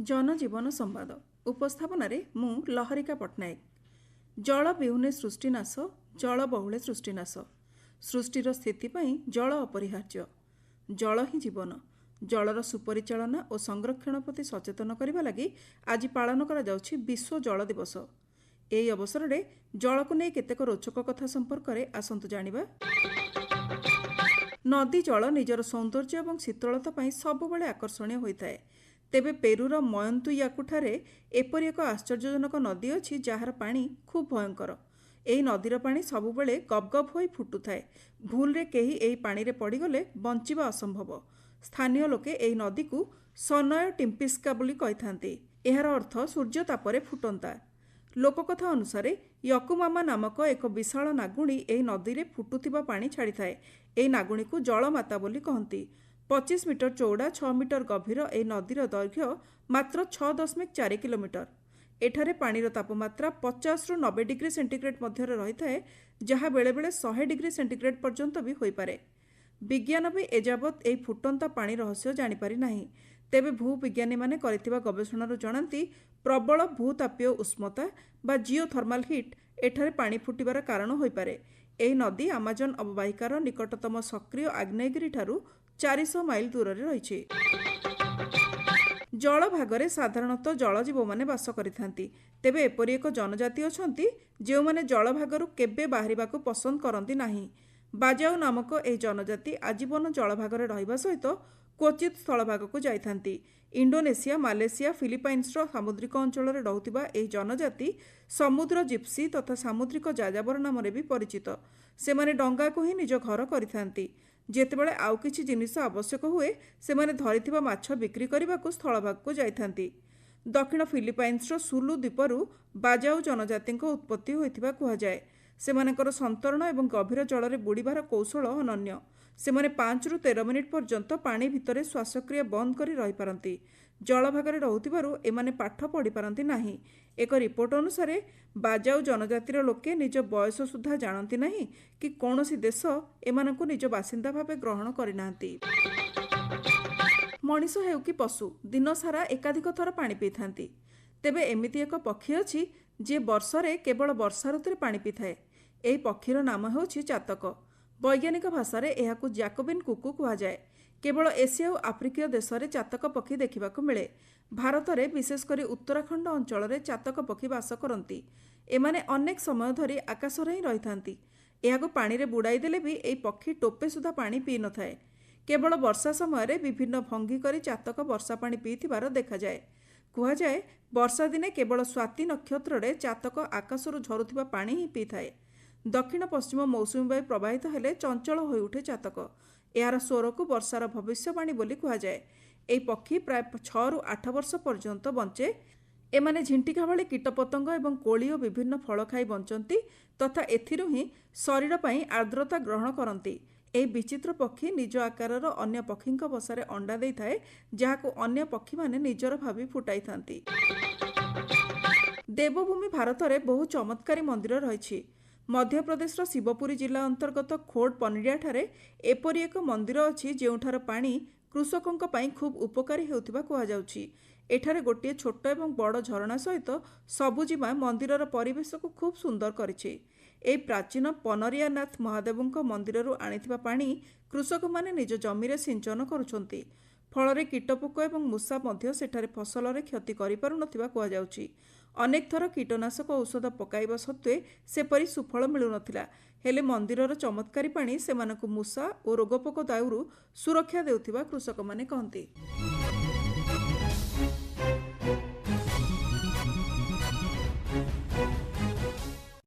जनजीवन संवाद उपस्थापन मु लहरिका पट्टनायक। जल विहुने सृष्टिनाश, जल बहुले सृष्टिनाश। सृष्टिर स्थिति जल अपरिहार्य। जल ही जीवन। जलर सुपरिचालना और संरक्षण प्रति सचेतन करने लगी आज पालन करा जाउछि विश्व जल दिवस। एही अवसर में जल को नहीं केतेक रोचक कथा संपर्क में आसंतु जानिबा। नदी जल निजर सौंदर्य और शीतलता सबुबले आकर्षणीय होता है। तेबे पेरूर मयंतुयाकुठारे एपरि एक आश्चर्यजनक नदी अछि जार पानी खूब भयंकर। एही नदीर पानी सबुबले गबगब होई फुटुथाए। भूल रे केही एही पानी रे पड़ीगले बंचिबा असंभव। स्थानीय लोके एही नदी को सनय टिम्पिस्का बोली कहिथांती। एहार अर्थ सूर्य तापरे फुटंता। लोककथा अनुसार यकुमामा नामक एक विशाल नागुणी एही नदी रे फुटुथिबा पानी छाड़ी थाए। एही नागुणी को जलमाता बोली कहती। 25 मीटर चौड़ा 6 मीटर गभीर एही नदीर दैर्घ्य मात्र 6.4 किलोमीटर। एठारे पानीर तापमात्रा 50 रु 90 डिग्री सेंटीग्रेड मध्य रही थाए, जहाँ बेले बेले 100 डिग्री सेंटीग्रेड पर्यंत भी होई पारे। विज्ञान भी एजावत एही फुटंता पानी रहस्य जानिपारि नाही। तेबे भूविज्ञानी माने करिथिबा गवेषणारू जणांती प्रबल भूतापीय उष्णता बा जिओथर्माल हिट एठारे पानी फुटिबार कारण होई पारे। एही नदी आमाजन अववाहिकार निकटतम सक्रिय आग्नेयगिरी ठारू 400 माइल दूर रही। जल भागरे साधारणतः जलजीव माने बास करिथांती। तेबे एपरि एक जनजाति अछंती जे माने जल भागरू केबे बाहरिबाकू पसंद करंती नाही। बाजाऊ नामक एही जनजाति आजीवन जल भागरे रहिबा सहित क्वचित स्थलभाग को जाइथांती। इंडोनेशिया, मालेशिया, फिलिपाइन्सर सामुद्रिक अंचल में रहुथिबा एही जनजाति समुद्र जिप्सी तथा सामुद्रिक जाजाबर नाम भी परिचित। सेमाने डंगा को ही निज घर करिथांती। जेतेबेले आउ किछि जिनिस आवश्यक हुए सेमाने धरिथिबा माछ बिक्री करबाकू स्थलभाग को जाइथांती। दक्षिण फिलिपाइन्सर सुलु द्वीपरू बाजाऊ जनजातिଙ୍କ उत्पत्ति होइथिबा कुहा जाय। सेमानकर संतरण एवं गभीर जल बुड़ीबार कौशल अनन्य। सेमाने 5 रु 13 मिनिट पर्यंत पानी भितरे श्वासक्रिया बंद करी रही पारंती। जल भागरे रहुथिबारु एमाने पाठ पढ़ी पारंती नाही। एक रिपोर्ट अनुसार बाजाऊ जनजातिर लोके निज बयस सुधा जानती नहीं कि कौनसी देश एमानकु निज बासिंदा भावे ग्रहण करिनांती। मनीष हेउ कि पशु दिन सारा एकाधिक थर पानी पी थांती। तेबे एमिति एक पक्षी अछि जे वर्षरे केवल वर्षा ऋतुरे पानी पी थाए। एही पक्षीर नाम हेउछि चातक। वैज्ञानिक भाषा एहाकु जैकोबिन कुकु कुहा जाए। केवल एशिया और आफ्रिकीय देश में चातक पक्षी देखा मिले। भारत में विशेषकर उत्तराखंड अंचल में चातक पक्षी बास करती। एमाने अनेक समय धरी आकाश ही रही थांती। एहाकु पानी रे बुड़ाई देले भी एही पक्षी टोपे सुधा पानी पी न थाए। केवल वर्षा समय विभिन्न भंगी करी चातक वर्षा पानी पीथिबार देखा जाए। कुहा जाए वर्षा दिने केवल स्वाति नक्षत्र रे चातक आकाशरू झरुथिबा पानी ही पी थाए। दक्षिण पश्चिम मौसुमी वायु प्रवाहित हेले चंचल हो उठे चातक। यार स्वर को वर्षार भविष्यवाणी बोली कुहा जाए। एही पक्षी प्राय 6 रु 8 वर्ष पर्यंत बंचे। एमाने झिंटिका भली कीटपतंग एवं कोली और विभिन्न फल खाई बंचती तथा एथिरु ही शरीर पई आर्द्रता ग्रहण करती। एही विचित्र पक्षी निज आकारर अन्य पक्षींक बसारे अंडा देई थाए, जाहाकु अन्य पक्षी माने निजर भावी फुटाई थांती। देवभूमि भारत में बहु चमत्कारी मंदिर रही। मध्य प्रदेश शिवपुरी जिला अंतर्गत खोड पनिरिया ठारे एपरि एक मंदिर अछि जेउठार पानी कृषकों पई खूब उपकारी हेउथिबा कुहा जाउछि। एठारे गोटे छोट एवं बड़ झरणा सहित सबुजिमा मंदिरर परिवेश को खूब सुंदर करिछि। एही प्राचीन पनरियानाथ महादेवଙ୍କ मंदिररू आनिथिबा पानी कृषक माने निज जमीरे सिंचन करुछंती। फଳରେ कीटपोक एवं मूषा मध्य सेठारे फसलरे क्षति करि पारु नथिबा कुहा जाउछि। अनेक थर कीटनाशक औषध पकाइबा सत्वे सेपरि सुफल मिलु नथिला। हेले मंदिरर चमत्कारी पानी सेमानकु मूषा और रोगपोक दाउरू सुरक्षा देउथिबा कृषक माने कहंती।